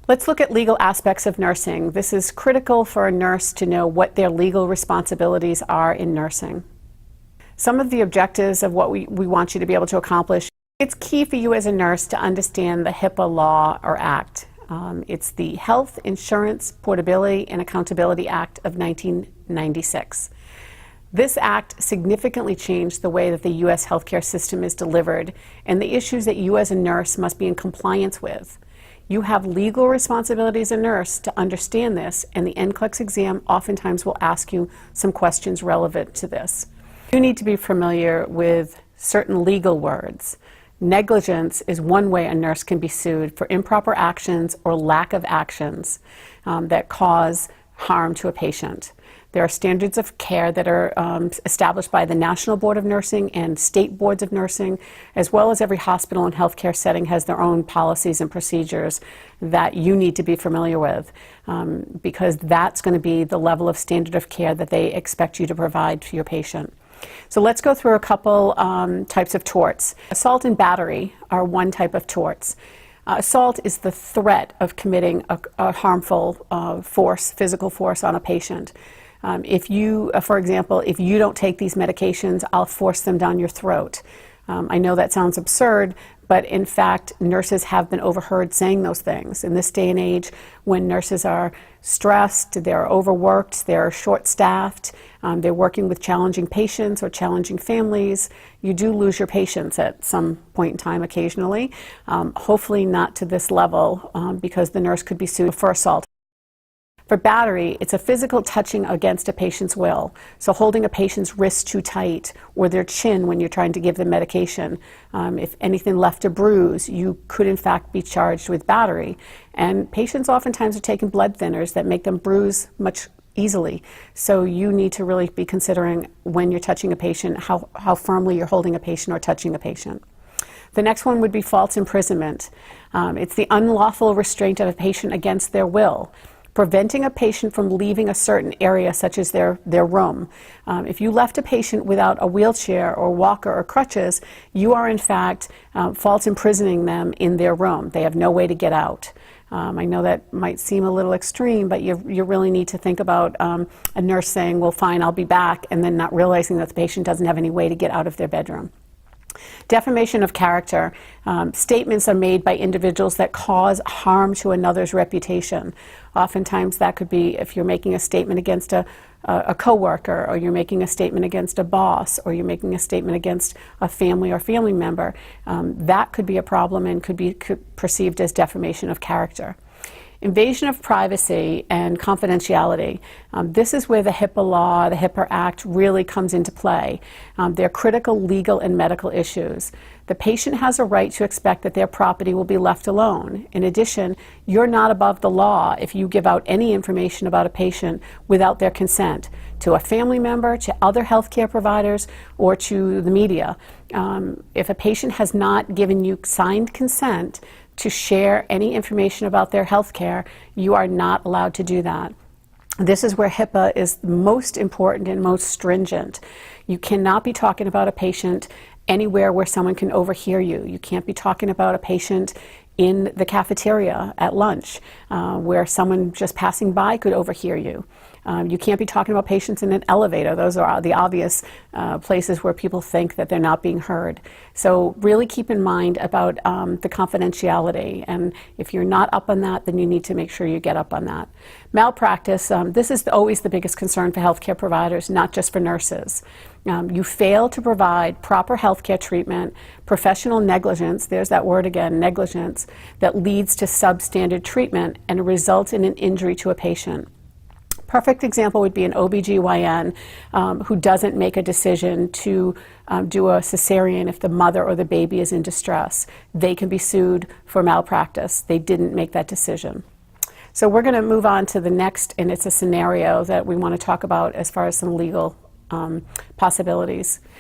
Let's look at legal aspects of nursing. This is critical for a nurse to know what their legal responsibilities are in nursing. Some of the objectives of what we want you to be able to accomplish. It's key for you as a nurse to understand the HIPAA law or act. It's the Health Insurance Portability and Accountability Act of 1996. This act significantly changed the way that the U.S. healthcare system is delivered and the issues that you as a nurse must be in compliance with. You have legal responsibility as a nurse to understand this, and the NCLEX exam oftentimes will ask you some questions relevant to this. You need to be familiar with certain legal words. Negligence is one way a nurse can be sued for improper actions or lack of actions that cause harm to a patient. There are standards of care that are established by the National Board of Nursing and state boards of nursing, as well as every hospital and healthcare setting has their own policies and procedures that you need to be familiar with, because that's going to be the level of standard of care that they expect you to provide to your patient. So let's go through a couple types of torts. Assault and battery are one type of torts. Assault is the threat of committing a harmful force, physical force on a patient. If you, for example, if you don't take these medications, I'll force them down your throat. I know that sounds absurd, but in fact, nurses have been overheard saying those things. In this day and age, when nurses are stressed, they're overworked, they're short-staffed, they're working with challenging patients or challenging families, you do lose your patients at some point in time occasionally. Hopefully not to this level, because the nurse could be sued for assault. For battery, it's a physical touching against a patient's will. So holding a patient's wrist too tight or their chin when you're trying to give them medication. If anything left a bruise, you could in fact be charged with battery. And patients oftentimes are taking blood thinners that make them bruise much easily. So you need to really be considering when you're touching a patient, how firmly you're holding a patient or touching a patient. The next one would be false imprisonment. It's the unlawful restraint of a patient against their will. Preventing a patient from leaving a certain area, such as their room. If you left a patient without a wheelchair or walker or crutches, you are in fact false imprisoning them in their room. They have no way to get out. I know that might seem a little extreme, but you really need to think about a nurse saying, well, fine, I'll be back, and then not realizing that the patient doesn't have any way to get out of their bedroom. Defamation of character. Statements are made by individuals that cause harm to another's reputation. Oftentimes that could be if you're making a statement against a coworker, or you're making a statement against a boss, or you're making a statement against a family or family member. That could be a problem and could be perceived as defamation of character. Invasion of privacy and confidentiality. This is where the HIPAA law, the HIPAA Act really comes into play. They're critical legal and medical issues. The patient has a right to expect that their property will be left alone. In addition, you're not above the law if you give out any information about a patient without their consent to a family member, to other healthcare providers, or to the media. If a patient has not given you signed consent to share any information about their health care, you are not allowed to do that. This is where HIPAA is most important and most stringent. You cannot be talking about a patient anywhere where someone can overhear you. You can't be talking about a patient in the cafeteria at lunch, where someone just passing by could overhear you. You can't be talking about patients in an elevator. Those are the obvious places where people think that they're not being heard. So really keep in mind about the confidentiality, and if you're not up on that, then you need to make sure you get up on that. Malpractice, this is always the biggest concern for healthcare providers, not just for nurses. You fail to provide proper healthcare treatment, professional negligence, there's that word again, negligence, that leads to substandard treatment and results in an injury to a patient. Perfect example would be an OBGYN who doesn't make a decision to do a cesarean if the mother or the baby is in distress. They can be sued for malpractice. They didn't make that decision. So we're going to move on to the next, and it's a scenario that we want to talk about as far as some legal possibilities.